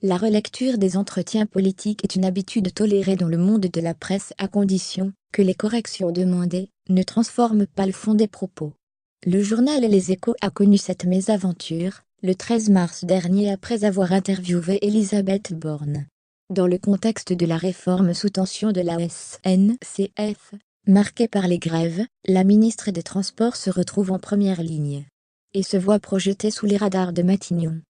La relecture des entretiens politiques est une habitude tolérée dans le monde de la presse à condition que les corrections demandées ne transforment pas le fond des propos. Le journal Les Échos a connu cette mésaventure le 13 mars dernier après avoir interviewé Elisabeth Borne. Dans le contexte de la réforme sous tension de la SNCF, marquée par les grèves, la ministre des Transports se retrouve en première ligne et se voit projetée sous les radars de Matignon.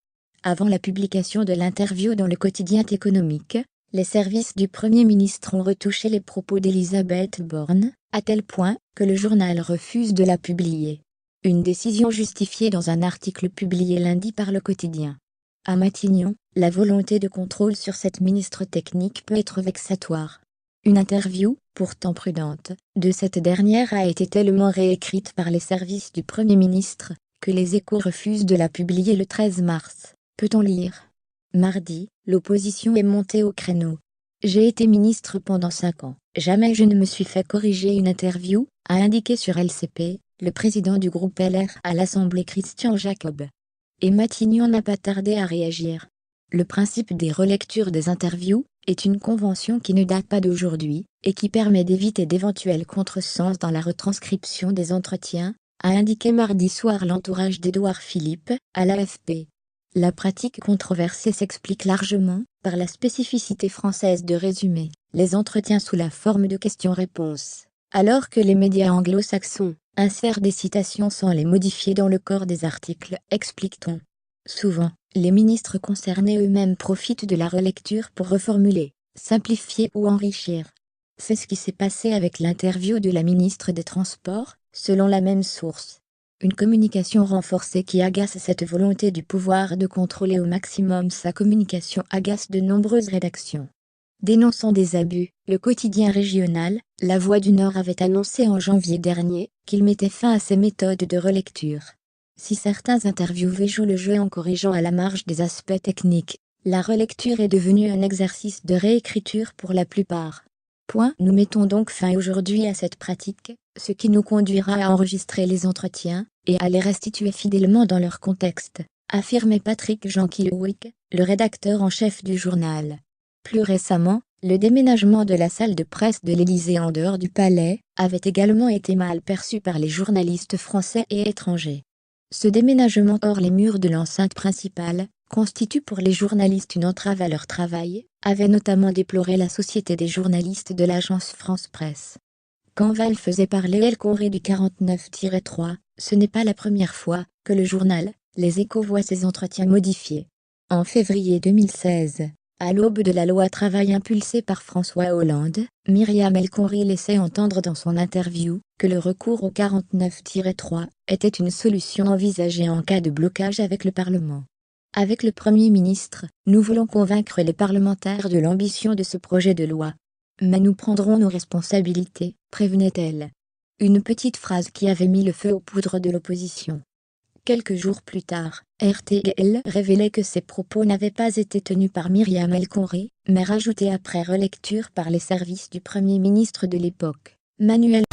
Avant la publication de l'interview dans le quotidien économique, les services du Premier ministre ont retouché les propos d'Elisabeth Borne, à tel point que le journal refuse de la publier. Une décision justifiée dans un article publié lundi par le quotidien. À Matignon, la volonté de contrôle sur cette ministre technique peut être vexatoire. Une interview, pourtant prudente, de cette dernière a été tellement réécrite par les services du Premier ministre que les Échos refusent de la publier le 13 mars. Peut-on lire ? Mardi, l'opposition est montée au créneau. J'ai été ministre pendant 5 ans. Jamais je ne me suis fait corriger une interview, a indiqué sur LCP, le président du groupe LR à l'Assemblée Christian Jacob. Et Matignon n'a pas tardé à réagir. Le principe des relectures des interviews est une convention qui ne date pas d'aujourd'hui et qui permet d'éviter d'éventuels contresens dans la retranscription des entretiens, a indiqué mardi soir l'entourage d'Édouard Philippe, à l'AFP. La pratique controversée s'explique largement par la spécificité française de résumer les entretiens sous la forme de questions-réponses, alors que les médias anglo-saxons insèrent des citations sans les modifier dans le corps des articles, explique-t-on. Souvent, les ministres concernés eux-mêmes profitent de la relecture pour reformuler, simplifier ou enrichir. C'est ce qui s'est passé avec l'interview de la ministre des Transports, selon la même source. Une communication renforcée qui agace cette volonté du pouvoir de contrôler au maximum sa communication agace de nombreuses rédactions. Dénonçant des abus, le quotidien régional, La Voix du Nord avait annoncé en janvier dernier qu'il mettait fin à ces méthodes de relecture. Si certains interviewés jouent le jeu en corrigeant à la marge des aspects techniques, la relecture est devenue un exercice de réécriture pour la plupart. Nous mettons donc fin aujourd'hui à cette pratique, ce qui nous conduira à enregistrer les entretiens et à les restituer fidèlement dans leur contexte, affirmait Patrick Jean-Kilouic, le rédacteur en chef du journal. Plus récemment, le déménagement de la salle de presse de l'Élysée en dehors du palais avait également été mal perçu par les journalistes français et étrangers. Ce déménagement hors les murs de l'enceinte principale constitue pour les journalistes une entrave à leur travail, avait notamment déploré la Société des journalistes de l'agence France Presse. Quand Val faisait parler El Khomri du 49-3, ce n'est pas la première fois que le journal Les Échos voit ses entretiens modifiés. En février 2016, à l'aube de la loi travail impulsée par François Hollande, Myriam El Khomri laissait entendre dans son interview que le recours au 49-3 était une solution envisagée en cas de blocage avec le Parlement. Avec le Premier ministre, nous voulons convaincre les parlementaires de l'ambition de ce projet de loi. Mais nous prendrons nos responsabilités, prévenait-elle. Une petite phrase qui avait mis le feu aux poudres de l'opposition. Quelques jours plus tard, RTL révélait que ces propos n'avaient pas été tenus par Myriam El Khomri, mais rajoutés après relecture par les services du Premier ministre de l'époque, Manuel.